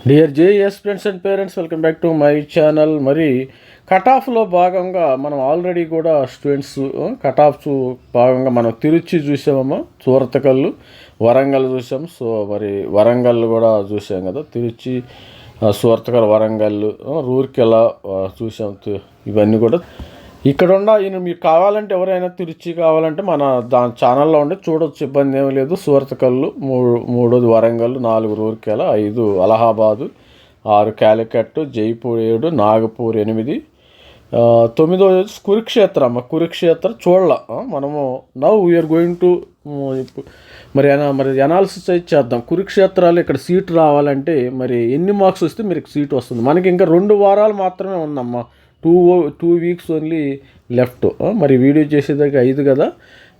Dear JS friends and parents, welcome back to my channel. మరి cut ఆఫ్లో భాగంగా మనం ఆల్రెడీ కూడా స్టూడెంట్స్ కట్ ఆఫ్స్ భాగంగా మనం తిరుచి చూసామమ్మా, సూరతకల్లు, వరంగల్ చూసాం. సో మరి వరంగల్ కూడా చూసాం కదా, తిరుచి, సూరతకల్, వరంగల్, రూర్కెల చూసాం. ఇవన్నీ కూడా ఇక్కడ ఈయన మీకు కావాలంటే, ఎవరైనా తిరుచి కావాలంటే మన దాని ఛానల్లో ఉండి చూడొచ్చు, ఇబ్బంది ఏమీ లేదు. సూరతకల్లు, మూడోది వరంగల్, 4 రూర్కెల, 5 అలహాబాదు, 6 కాలికట్, జైపూర్ 7, నాగపూర్ 8, 9 కురుక్షేత్ర అమ్మ. కురుక్షేత్ర చూడాల మనము. నవ్ వీఆర్ గోయింగ్ టు మరి అనాలిసిస్ అయితే చేద్దాం. కురుక్షేత్రాలు ఇక్కడ సీట్ రావాలంటే మరి ఎన్ని మార్క్స్ వస్తే మీరు సీట్ వస్తుంది. మనకి ఇంకా 2 వారాలు మాత్రమే ఉందమ్మా. 2 వీక్స్ ఓన్లీ లెఫ్ట్. మరి వీడియో చేసేదాకా 5 కదా,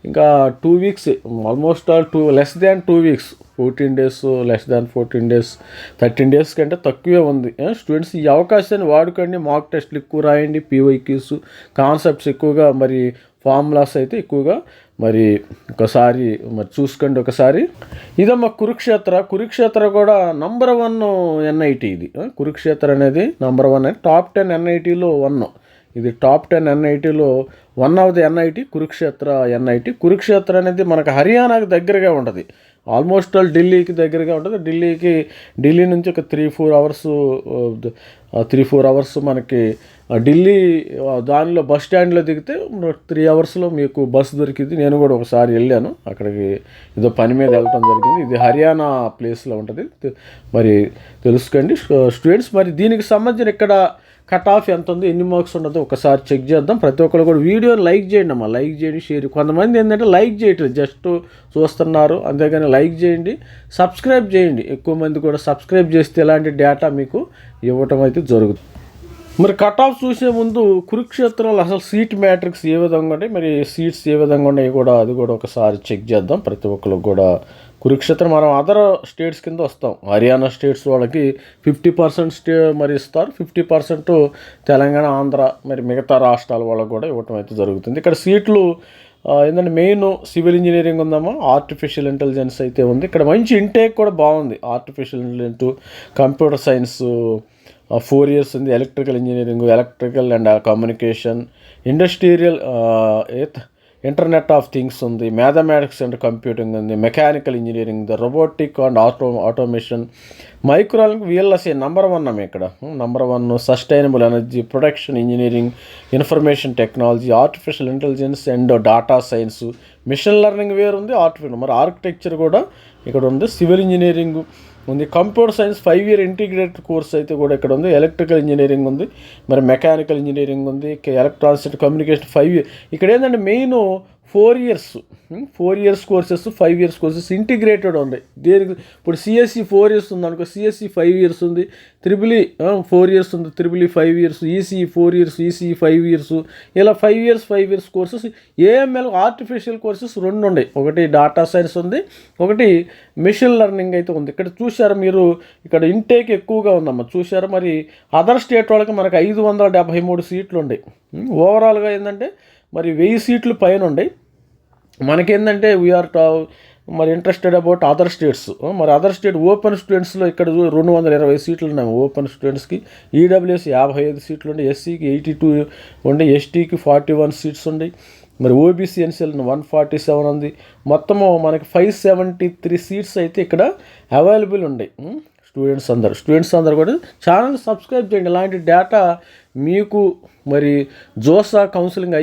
ఇంకా 2 weeks, almost all less than 2 weeks, 14 days, less than 14 days, 13 days కంటే తక్కువే ఉంది. స్టూడెంట్స్ ఈ అవకాశాన్ని వాడుకోండి. మాక్ టెస్ట్లు ఎక్కువ రాయండి, పీవైక్యూస్, కాన్సెప్ట్స్ ఎక్కువగా, మరి ఫార్ములాస్ అయితే ఎక్కువగా మరి ఒకసారి మరి చూసుకోండి ఒకసారి. ఇదమ్మా కురుక్షేత్ర కూడా నంబర్ 1 ఎన్ఐటి. ఇది కురుక్షేత్ర అనేది నంబర్ 1, టాప్ 10 ఎన్ఐటీలో 1. ఇది top 10 ఎన్ఐటీలో 1 of the NIT, Kurukshetra NIT. Kurukshetra అనేది మనకు హర్యానాకి దగ్గరగా ఉంటుంది, ఆల్మోస్ట్ ఆల్ ఢిల్లీకి దగ్గరగా ఉంటుంది. ఢిల్లీ నుంచి ఒక 3-4 అవర్స్ మనకి ఢిల్లీ దానిలో బస్ స్టాండ్లో దిగితే 3 అవర్స్లో మీకు బస్సు దొరికింది. నేను కూడా ఒకసారి వెళ్ళాను అక్కడికి, ఏదో పని మీద వెళ్ళటం జరిగింది. ఇది హర్యానా ప్లేస్లో ఉంటుంది, మరి తెలుసుకోండి స్టూడెంట్స్. మరి దీనికి సంబంధించిన ఇక్కడ కట్ ఆఫ్ ఎంత ఉంది, ఎన్ని మార్క్స్ ఉండదో ఒకసారి చెక్ చేద్దాం. ప్రతి ఒక్కరు కూడా వీడియోని లైక్ చేయండి అమ్మా, లైక్ చేయండి, షేర్. కొంతమంది ఏంటంటే లైక్ చేయట్లేదు, జస్ట్ చూస్తున్నారు అంతేగాని లైక్ చేయండి, సబ్స్క్రైబ్ చేయండి. ఎక్కువ మంది కూడా సబ్స్క్రైబ్ చేస్తే ఇలాంటి డేటా మీకు ఇవ్వటం అయితే జరుగుతుంది. మరి కట్ ఆఫ్ చూసే ముందు కురుక్షేత్రంలో అసలు సీట్ మ్యాట్రిక్స్ ఏ విధంగా ఉంటాయి, మరి సీట్స్ ఏ విధంగా ఉన్నాయి కూడా అది కూడా ఒకసారి చెక్ చేద్దాం. ప్రతి ఒక్కరికి కూడా కురుక్షేత్రం మనం అదర్ స్టేట్స్ కింద వస్తాం. హర్యానా స్టేట్స్ వాళ్ళకి 50% మరి ఇస్తారు, 50% తెలంగాణ, ఆంధ్ర, మరి మిగతా రాష్ట్రాల వాళ్ళకు కూడా ఇవ్వటం అయితే జరుగుతుంది. ఇక్కడ సీట్లు ఏంటంటే మెయిన్ సివిల్ ఇంజనీరింగ్ ఉందమ్మా, ఆర్టిఫిషియల్ ఇంటెలిజెన్స్ అయితే ఉంది. ఇక్కడ మంచి ఇంటేక్ కూడా బాగుంది. Artificial intelligence, computer science 4 years ఉంది. Electrical engineering, electrical and communication, industrial, internet of things ఉంది. మ్యాథమెటిక్స్ అండ్ కంప్యూటింగ్ ఉంది. Mechanical engineering, robotic and automation, micro VLSI number 1 ఇక్కడ number 1. Sustainable energy, production engineering, information technology, artificial intelligence and data science, machine learning వేరు ఉంది. మరి architecture కూడా ఇక్కడ ఉంది. Civil engineering ఉంది. Computer science 5 year integrated course అయితే కూడా ఇక్కడ ఉంది. ఎలక్ట్రికల్ ఇంజనీరింగ్ ఉంది, మరి మెకానికల్ ఇంజనీరింగ్ ఉంది. Electronics and communication 5 years. ఇక్కడ ఏంటంటే main 4 years courses, 5 years courses integrated ఉంది. దేనికి ఇప్పుడు సిఎస్సి 4 years ఉంది అనుకో, సిఎస్సి 5 years ఉంది, త్రిబుల్ 4 years ఉంది, triple 5 years, ECE 4 years, ECE 5 years, ఇలా 5 years courses. AML artificial courses 2 ఉన్నాయి. ఒకటి డాటా సైన్స్ ఉంది, ఒకటి మెషిన్ లెర్నింగ్ అయితే ఉంది. ఇక్కడ చూసారా మీరు, ఇక్కడ ఇంటేక్ ఎక్కువగా ఉందమ్మా, చూసారా. మరి అదర్ స్టేట్ వాళ్ళకి మనకు 573 సీట్లు ఉన్నాయి. ఓవరాల్గా ఏంటంటే మరి 1000 సీట్లు పైన ఉన్నాయి. మనకేంటంటే వీఆర్ మరి ఇంట్రెస్టెడ్ అబౌట్ అదర్ స్టేట్స్. మరి అదర్ స్టేట్ ఓపెన్ స్టూడెంట్స్లో ఇక్కడ 220 సీట్లు ఉన్నాయి ఓపెన్ స్టూడెంట్స్కి. ఈడబ్ల్యూఎస్ 55 సీట్లు ఉండే, ఎస్సీకి 82 ఉండే, ఎస్టీకి 41 సీట్స్ ఉన్నాయి. మరి ఓబీసీ ఎన్సీఎల్ 147 ఉంది. మొత్తము మనకి 573 సీట్స్ అయితే ఇక్కడ అవైలబుల్ ఉన్నాయి. స్టూడెంట్స్ అందరూ కూడా ఛానల్ సబ్స్క్రైబ్ చేయండి. ఇలాంటి డేటా మీకు మరి జోసా కౌన్సిలింగ్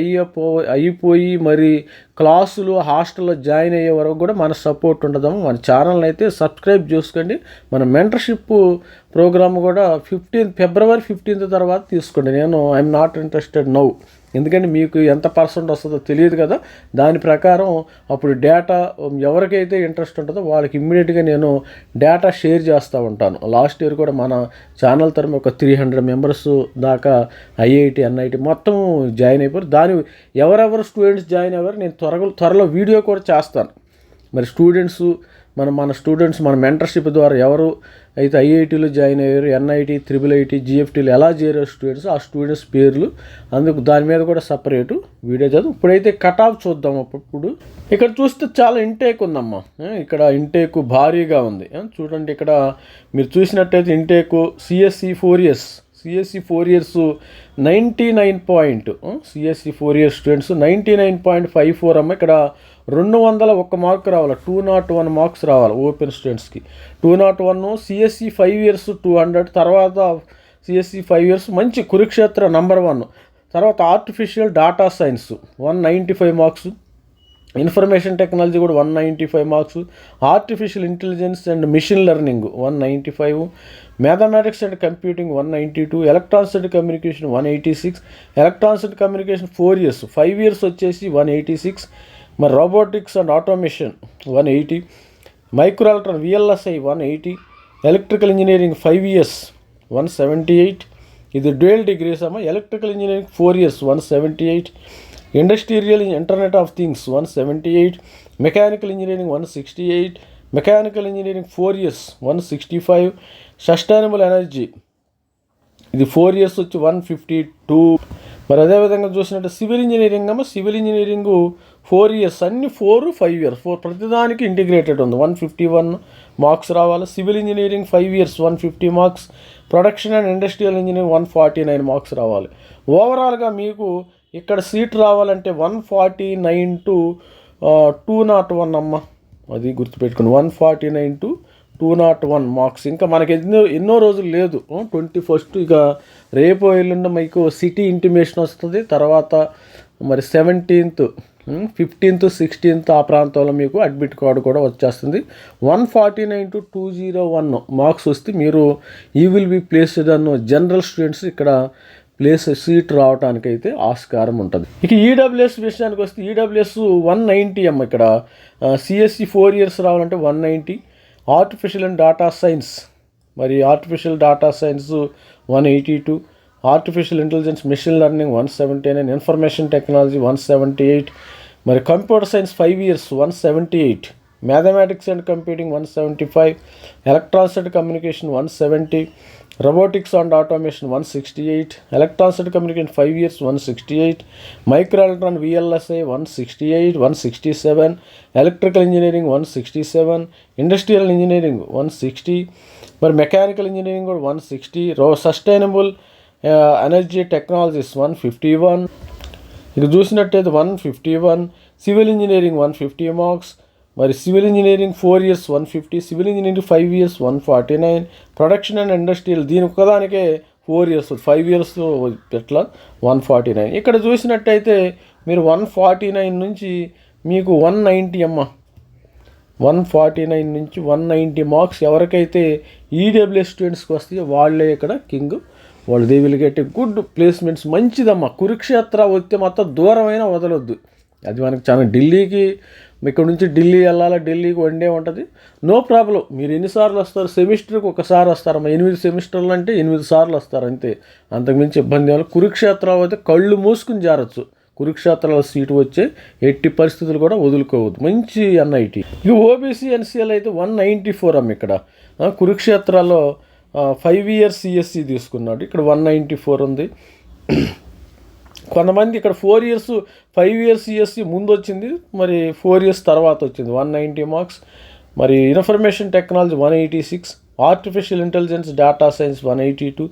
అయిపోయి మరి క్లాసులు హాస్టల్లో జాయిన్ అయ్యే వరకు కూడా మన సపోర్ట్ ఉండదాము. మన ఛానల్ని అయితే సబ్స్క్రైబ్ చేసుకోండి. మన మెంటర్షిప్ ప్రోగ్రామ్ కూడా February 15th తర్వాత తీసుకోండి. ఐఎమ్ నాట్ ఇంట్రెస్టెడ్ నౌ, ఎందుకంటే మీకు ఎంత % వస్తుందో తెలియదు కదా. దాని ప్రకారం అప్పుడు డేటా ఎవరికైతే ఇంట్రెస్ట్ ఉంటుందో వాళ్ళకి ఇమ్మీడియట్గా నేను డేటా షేర్ చేస్తూ ఉంటాను. లాస్ట్ ఇయర్ కూడా మన ఛానల్ తరఫున ఒక 300 members దాకా ఐఐటి, ఎన్ఐటి మొత్తం జాయిన్ అయిపోయారు. ఎవరెవరు స్టూడెంట్స్ జాయిన్ అయ్యారు నేను త్వరలో వీడియో కూడా చేస్తాను. మరి స్టూడెంట్స్ మన స్టూడెంట్స్ మన మెంటర్షిప్ ద్వారా ఎవరు అయితే ఐఐటీలో జాయిన్ అయ్యారు, ఎన్ఐటీ, IIIT, GFTలు ఎలా చేరారు స్టూడెంట్స్, ఆ స్టూడెంట్స్ పేర్లు, అందుకు దాని మీద కూడా సపరేటు వీడియో చదువు. ఇప్పుడైతే కట్ ఆఫ్ చూద్దాం. అప్పుడు ఇక్కడ చూస్తే చాలా ఇంటేక్ ఉందమ్మా. ఇక్కడ ఇంటేక్ భారీగా ఉంది. చూడండి, ఇక్కడ మీరు చూసినట్టయితే intake CSE 4 years 99 point, CSE 4 years students 99.54 అమ్మ. ఇక్కడ 201 మార్క్ రావాలి, 201 మార్క్స్ రావాలి ఓపెన్ స్టూడెంట్స్కి. 201, CSE 5 years 200, తర్వాత CSE 5 years మంచి కురుక్షేత్ర నంబర్ 1, తర్వాత artificial data science 195 marks, information technology కూడా 195 marks, artificial intelligence and machine learning 195, mathematics and computing 192, electronics and communication 186, electronics and communication 4 years 5 years వచ్చేసి 186, మరి robotics and automation 180, micro electron VLSI 180, electrical engineering 5 years 178, ఇది dual degrees అమ్మ. Electrical engineering 4 years 178, industrial internet of things 178, mechanical engineering 168, mechanical engineering 4 years 165, sustainable energy ఇది 4 years వచ్చి 152. మరి అదేవిధంగా చూసినట్టు civil engineering అమ్మ. సివిల్ ఇంజనీరింగ్ 4 years, అన్ని 4, 5 years, ప్రతిదానికి ఇంటిగ్రేటెడ్ ఉంది. 151 మార్క్స్ రావాలి. Civil engineering 5 years 150 marks, production and industrial engineering 149 marks రావాలి. ఓవరాల్గా మీకు ఇక్కడ సీట్ రావాలంటే 149 to 201 అమ్మ, అది గుర్తుపెట్టుకుని 149 to 201 మార్క్స్. ఇంకా మనకి ఎన్నో రోజులు లేదు. 21st ఇక రేపు ఎల్లుండి మీకు సిటీ ఇంటిమేషన్ వస్తుంది. తర్వాత మరి 17th, 15th, 16th ఆ ప్రాంతంలో మీకు అడ్మిట్ కార్డు కూడా వచ్చేస్తుంది. 149 to 201 మార్క్స్ వస్తే మీరు విల్ బి ప్లేస్డ్ అన్న జనరల్ స్టూడెంట్స్ ఇక్కడ సీట్ రావడానికి అయితే ఆస్కారం ఉంటుంది. ఇక ఈడబ్ల్యూఎస్ విషయానికి వస్తే ఈడబ్ల్యూఎస్ 190 అమ్మ. ఇక్కడ CSE 4 years రావాలంటే 190, ఆర్టిఫిషియల్ అండ్ డాటా సైన్స్, మరి artificial data science 182, artificial intelligence machine learning 179, information technology 178, మరి computer science 5 years 178, mathematics and computing 175, electronics and communication 170, robotics and automation 168, electronics and communication 5 years 168, micro electron VLSI 168, 167, electrical engineering 167, industrial engineering 160, మరి mechanical engineering కూడా 160, sustainable energy technologies 151, ఇక చూసినట్టయితే 151, civil engineering 150 marks, మరి civil engineering 4 years 150, civil engineering 5 years 149, production and industrial దీని ఒక్కదానికే 4 years 5 years ఎట్లా 149. ఇక్కడ చూసినట్టయితే మీరు 149 నుంచి మీకు 190 అమ్మ. 149 నుంచి 190 మార్క్స్ ఎవరికైతే ఈడబ్ల్యూఎస్ స్టూడెంట్స్కి వస్తాయో వాళ్ళే ఇక్కడ కింగ్. వాళ్ళు they will get good placements. మంచిదమ్మా. కురుక్షేత్ర వస్తే మొత్తం దూరమైనా వదలొద్దు. అది మనకి చాలా ఢిల్లీకి, ఇక్కడ నుంచి ఢిల్లీ వెళ్ళాలా, ఢిల్లీకి వన్ డే ఉంటుంది, నో ప్రాబ్లం. మీరు ఎన్నిసార్లు వస్తారు? సెమిస్టర్కి ఒకసారి వస్తారమ్మా. 8 సెమిస్టర్లు అంటే 8 సార్లు వస్తారు అంతే, అంతకుమించి ఇబ్బంది ఏమో. కురుక్షేత్రం అయితే కళ్ళు మూసుకుని జారచ్చు. కురుక్షేత్రాల సీటు వచ్చే ఎట్టి పరిస్థితులు కూడా వదులుకోవద్దు. మంచి NIT. ఇక OBC NCL అయితే 194 అమ్మ. ఇక్కడ కురుక్షేత్రాల్లో 5 years CSE తీసుకున్నాడు, ఇక్కడ 194 ఉంది. కొంతమంది ఇక్కడ 4 years 5 years CSE ముందు వచ్చింది, మరి 4 years తర్వాత వచ్చింది 190 మార్క్స్. మరి information technology 186, artificial intelligence data science 182,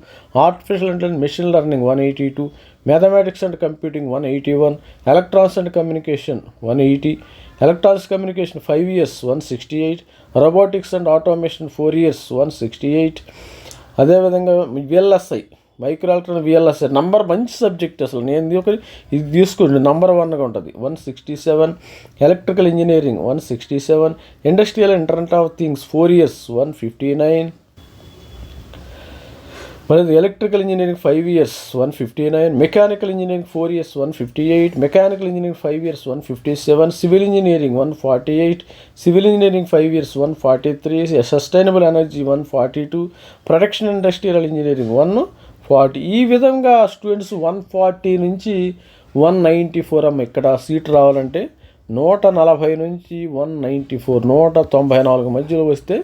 artificial intelligence machine learning 182, mathematics and computing 181, electronics and communication 180, electronics communication 5 years 168, robotics and automation 4 years 168. అదేవిధంగా VLSI micro electron VLSI number మంచి subject అసలు. నేను ఇది తీసుకుంటే number 1గా ఉంటుంది 167, electrical engineering 167, industrial internet of things 4 years 159, మరి electrical engineering 5 years 159, mechanical engineering 4 years 158, mechanical engineering 5 years 157, civil engineering 148, civil engineering 5 years 143, sustainable energy 142, production industrial engineering 140. ఈ విధంగా స్టూడెంట్స్ 140 నుంచి 194 అమ్మ. ఇక్కడ సీట్ రావాలంటే 140 నుంచి 194 194 మధ్యలో వస్తే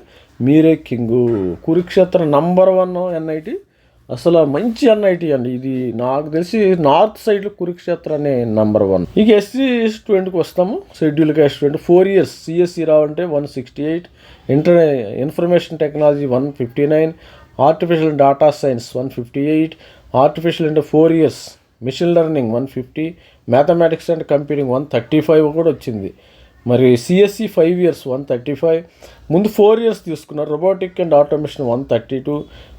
మీరే కింగు. కురుక్షేత్ర నంబర్ 1 ఎన్ఐటి, అసలు మంచి ఎన్ఐటి అండి ఇది. నాకు తెలిసి నార్త్ సైడ్లో కురుక్షేత్ర అనే నంబర్ 1. ఇక ఎస్సీ స్టూడెంట్కి వస్తాము. Schedule caste student 4 years CSC రావాలంటే 168, information technology 159, artificial data science 158, artificial అంటే 4 years, machine learning 150, mathematics and computing 135 కూడా వచ్చింది. మరి సిఎస్సి 5 years 135, ముందు 4 years తీసుకున్నారు. Robotic and automation 132,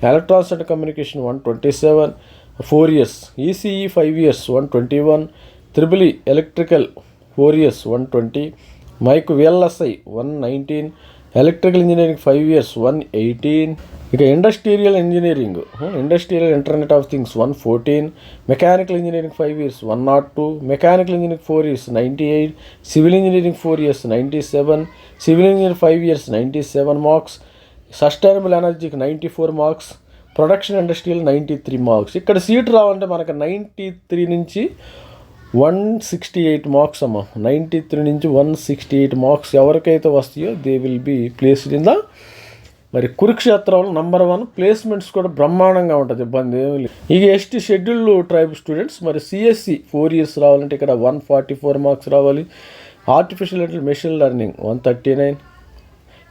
electronics and communication 127 4 years, ECE 5 years 121, triple electrical 4 years 120, mic VLSI 119, electrical engineering 5 years 118, ఇక industrial engineering, industrial internet of things 114, mechanical engineering 5 years 102, mechanical engineering 4 years 98, civil engineering 4 years 97, civil engineering 5 years 97 marks, sustainable ఎనర్జీకి 94 marks, production industrial 93 marks. ఇక్కడ seat రావాలంటే మనకు 93 నుంచి 168 marks అమ్మ. 93 నుంచి 168 marks ఎవరికైతే వస్తాయో they will be placed in the మరి కురుక్షేత్రంలో నంబర్ 1. ప్లేస్మెంట్స్ కూడా బ్రహ్మాండంగా ఉంటుంది, ఇబ్బంది ఏమీ లేదు. ఇక ఎస్టీ షెడ్యూల్ ట్రైబ్ స్టూడెంట్స్ మరి సిఎస్సి 4 years రావాలంటే ఇక్కడ 144 మార్క్స్ రావాలి. Artificial intelligence machine learning 139,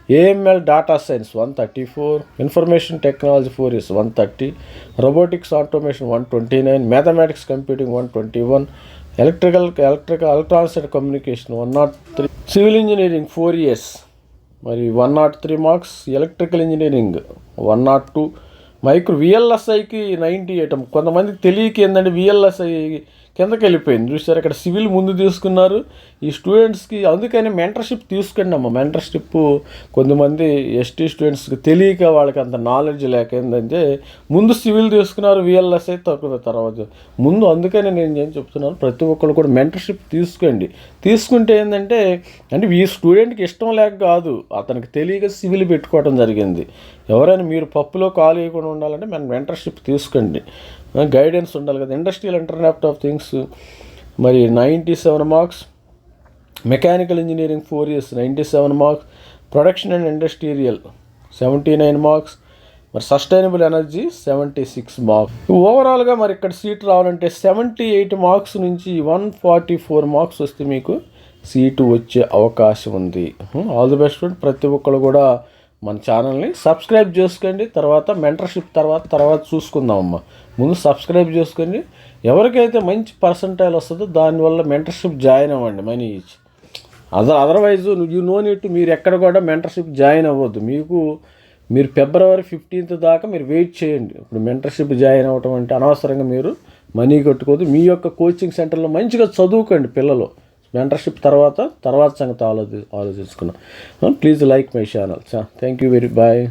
AML data science 134, information technology 4 years 130, robotics automation 129, mathematics computing 121, electronics and communication 103, civil engineering 4 years మరి 103 మార్క్స్, ఎలక్ట్రికల్ ఇంజనీరింగ్ 102, మైక్రో విఎల్ఎస్ఐకి 98. కొంతమందికి తెలియక ఏంటంటే VLSI కిందకి వెళ్ళిపోయింది చూసారు. ఇక్కడ సివిల్ ముందు తీసుకున్నారు ఈ స్టూడెంట్స్కి, అందుకని మెంటర్షిప్ తీసుకోండి అమ్మ. మెంటర్షిప్ కొంతమంది ఎస్టీ స్టూడెంట్స్కి తెలియక వాళ్ళకి అంత నాలెడ్జ్ లేక ఏంటంటే ముందు సివిల్ తీసుకున్నారు, విఎల్ఎస్ఐ తక్కువ తర్వాత ముందు. అందుకని నేను ఏం చెప్తున్నాను, ప్రతి ఒక్కరు కూడా మెంటర్షిప్ తీసుకోండి. తీసుకుంటే ఏంటంటే అంటే ఈ స్టూడెంట్కి ఇష్టం లేక కాదు, అతనికి తెలియక సివిల్ పెట్టుకోవడం జరిగింది. ఎవరైనా మీరు పప్పులో కాలు వేయకుండా ఉండాలంటే మన మెంటర్షిప్ తీసుకోండి, గైడెన్స్ ఉండాలి కదా. ఇండస్ట్రియల్ ఇంటర్నెట్ ఆఫ్ థింగ్స్ మరి 97 marks, mechanical engineering 4 years 97 marks, production and industrial 79 marks, మరి సస్టైనబుల్ ఎనర్జీ 76 మార్క్స్. ఓవరాల్గా మరి ఇక్కడ సీట్ రావాలంటే 78 మార్క్స్ నుంచి 144 మార్క్స్ వస్తే మీకు సీటు వచ్చే అవకాశం ఉంది. All the best. ప్రతి ఒక్కరు కూడా మన ఛానల్ని సబ్స్క్రైబ్ చేసుకోండి. తర్వాత మెంటర్షిప్ తర్వాత చూసుకుందామమ్మా. ముందు సబ్స్క్రైబ్ చేసుకోండి. ఎవరికైతే మంచి పర్సంటైల్ వస్తుందో దానివల్ల మెంటర్షిప్ జాయిన్ అవ్వండి, మనీ ఇచ్చి. అదర్వైజ్ యూ నో నీట్ మీరు ఎక్కడ కూడా మెంటర్షిప్ జాయిన్ అవ్వద్దు. మీరు February 15th దాకా మీరు వెయిట్ చేయండి. ఇప్పుడు మెంటర్షిప్ జాయిన్ అవ్వటం అంటే అనవసరంగా మీరు మనీ కట్టుకోవద్దు. మీ యొక్క కోచింగ్ సెంటర్లో మంచిగా చదువుకోండి పిల్లలు. మెంటర్షిప్ తర్వాత సంగతి ఆలోచించుకున్నాం. Please like my channel. Thank you very bye.